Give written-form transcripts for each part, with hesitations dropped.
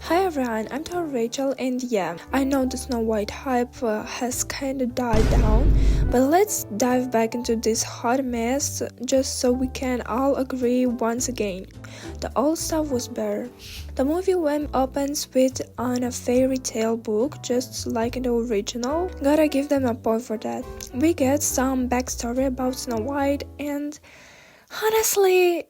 Hi everyone, I'm Rachel, and yeah, I know the Snow White hype has kinda died down, but let's dive back into this hot mess just so we can all agree once again. The old stuff was better. The movie opens with on a fairy tale book, just like in the original. Gotta give them a point for that. We get some backstory about Snow White, and honestly,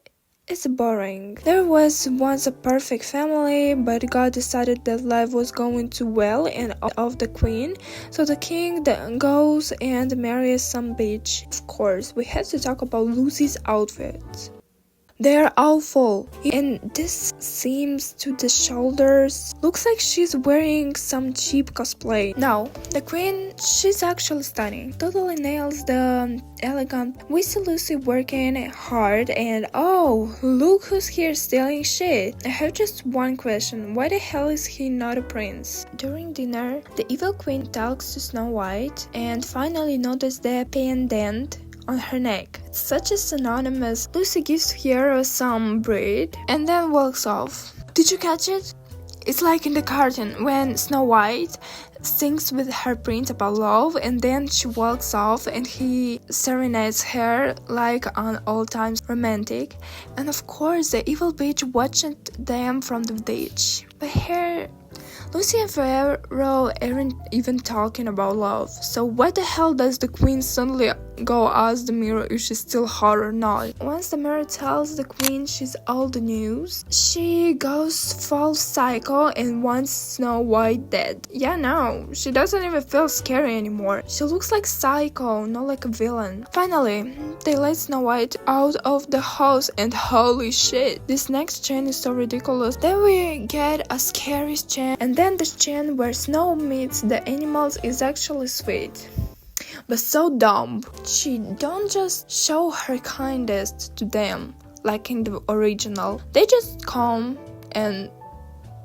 it's boring. There was once a perfect family, but God decided that life was going too well and of the queen, so the king goes and marries some bitch. Of course, we had to talk about Lucy's outfit. They're awful, and this seams to the shoulders. Looks like she's wearing some cheap cosplay. No, the queen, she's actually stunning. Totally nails the elegant. We see Lucy working hard, and oh, look who's here stealing shit. I have just one question. Why the hell is he not a prince? During dinner, the evil queen talks to Snow White and finally notices the pendant on her neck. It's such a synonymous. Lucy gives her some bread and then walks off. Did you catch it? It's like in the cartoon when Snow White sings with her prince about love and then she walks off and he serenades her like an old times romantic, and of course the evil bitch watched them from the ditch. But here Lucy and Pharaoh aren't even talking about love, so why the hell does the queen suddenly go ask the mirror if she's still hot or not? Once the mirror tells the queen she's all the news, she goes full psycho and wants Snow White dead. Yeah, no, she doesn't even feel scary anymore. She looks like Psycho, not like a villain. Finally, they let Snow White out of the house and holy shit, this next scene is so ridiculous. Then we get a scary scene, and then the scene where Snow meets the animals is actually sweet, but so dumb. She don't just show her kindness to them like in the original. They just come and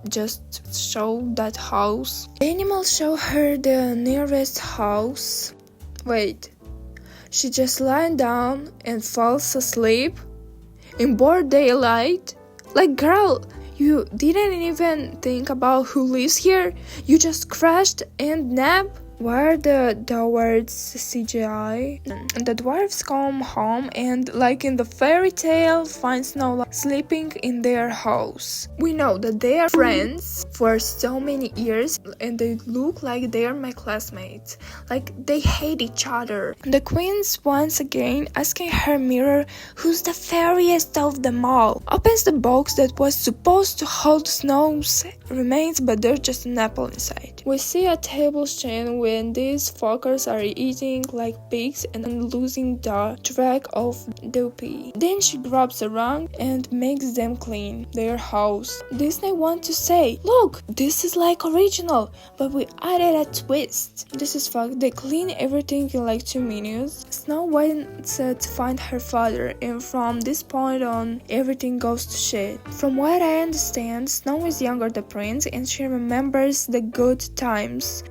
just show that house. The animals show her the nearest house. Wait, she just lying down and falls asleep in broad daylight? Like, girl, you didn't even think about who lives here? You just crashed and napped? Where the dwarves CGI? The dwarves come home and, like in the fairy tale, find Snow White sleeping in their house. We know that they are friends for so many years and they look like they are my classmates. Like they hate each other. The queen's once again asking her mirror who's the fairest of them all. Opens the box that was supposed to hold Snow's remains, but there's just an apple inside. We see a table scene when these fuckers are eating like pigs and losing the track of Dopey. Then she grabs a rug and makes them clean their house. Disney want to say, look, this is like original, but we added a twist. This is fucked. They clean everything in like 2 minutes. Snow White said to find her father, and from this point on, everything goes to shit. From what I understand, Snow is younger than Prince and she remembers the good times.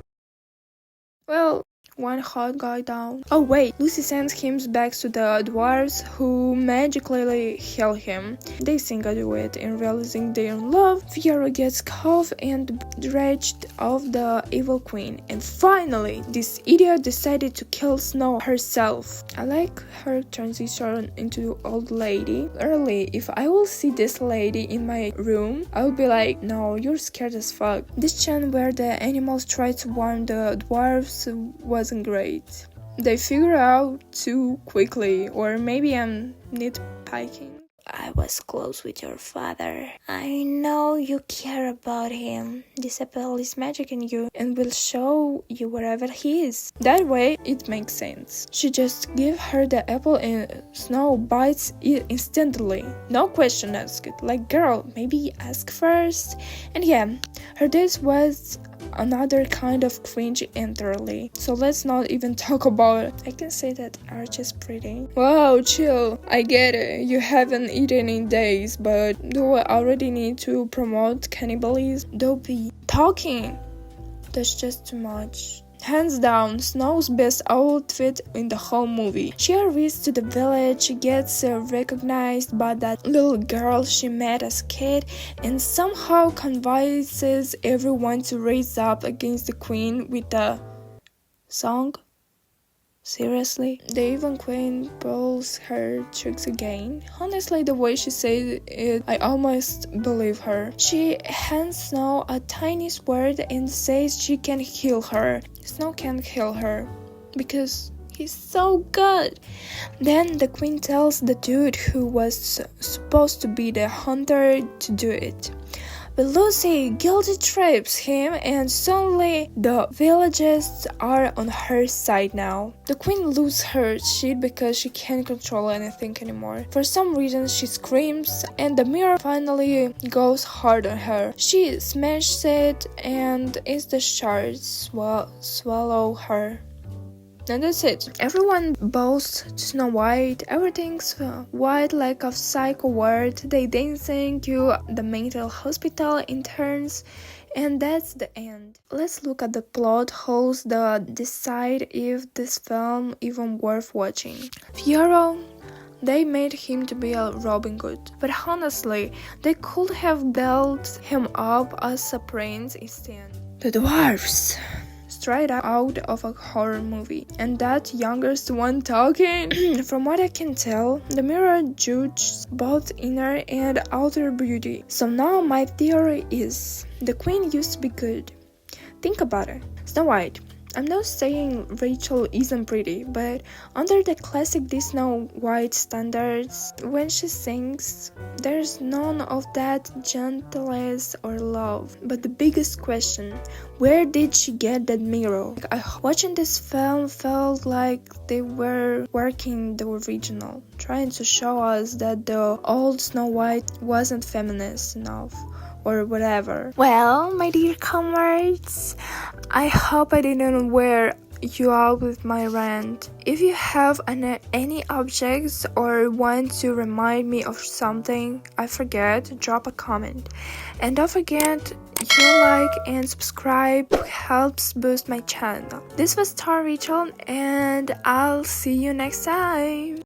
Well, one hot guy down. Oh wait, Lucy sends him back to the dwarves who magically heal him. They sing a duet and realizing they're in love, Fiora gets caught and dredged of the evil queen. And finally, this idiot decided to kill Snow herself. I like her transition into old lady. Early, if I will see this lady in my room, I will be like, no, you're scared as fuck. This scene where the animals try to warn the dwarves wasn't great. They figure out too quickly, or maybe I'm nitpicking. I was close with your father. I know you care about him. This apple is magic in you and will show you wherever he is. That way, it makes sense. She just give her the apple and Snow bites it instantly. No question asked. Like, girl, maybe ask first. And yeah, her date was another kind of cringe entirely. So let's not even talk about it. I can say that Arch is pretty. Wow, chill. I get it. You haven't eaten in days, but do I already need to promote cannibalism? Don't be talking. That's just too much. hands down, Snow's best outfit in the whole movie. She arrives to the village, gets recognized by that little girl she met as a kid, and somehow convinces everyone to raise up against the queen with a song. Seriously? The evil queen pulls her tricks again. Honestly, the way she says it, I almost believe her. She hands Snow a tiny sword and says she can heal her. Snow can't heal her because he's so good. Then the queen tells the dude who was supposed to be the hunter to do it. But Lucy guilty trips him, and suddenly the villagers are on her side now. The queen loses her shit because she can't control anything anymore. For some reason she screams, and the mirror finally goes hard on her. She smashes it, and it's the shards swallow her. And that's it. Everyone bows to Snow White. Everything's white like a psycho ward. They dancing to the mental hospital interns. And that's the end. Let's look at the plot holes that decide if this film even worth watching. Fiyero, they made him to be a Robin Hood. But honestly, they could have built him up as a prince instead. The dwarves. Straight out of a horror movie. And that youngest one talking. From what I can tell, the mirror judges both inner and outer beauty. So now my theory is, the queen used to be good. Think about it. Snow White. I'm not saying Rachel isn't pretty, but under the classic Disney White standards, when she sings, there's none of that gentleness or love. But the biggest question, where did she get that mirror? Watching this film felt like they were working the original, trying to show us that the old Snow White wasn't feminist enough. Or whatever. Well, my dear comrades, I hope I didn't wear you out with my rant. If you have any objects or want to remind me of something I forget, drop a comment. And don't forget, your like and subscribe helps boost my channel. This was Rachel, and I'll see you next time.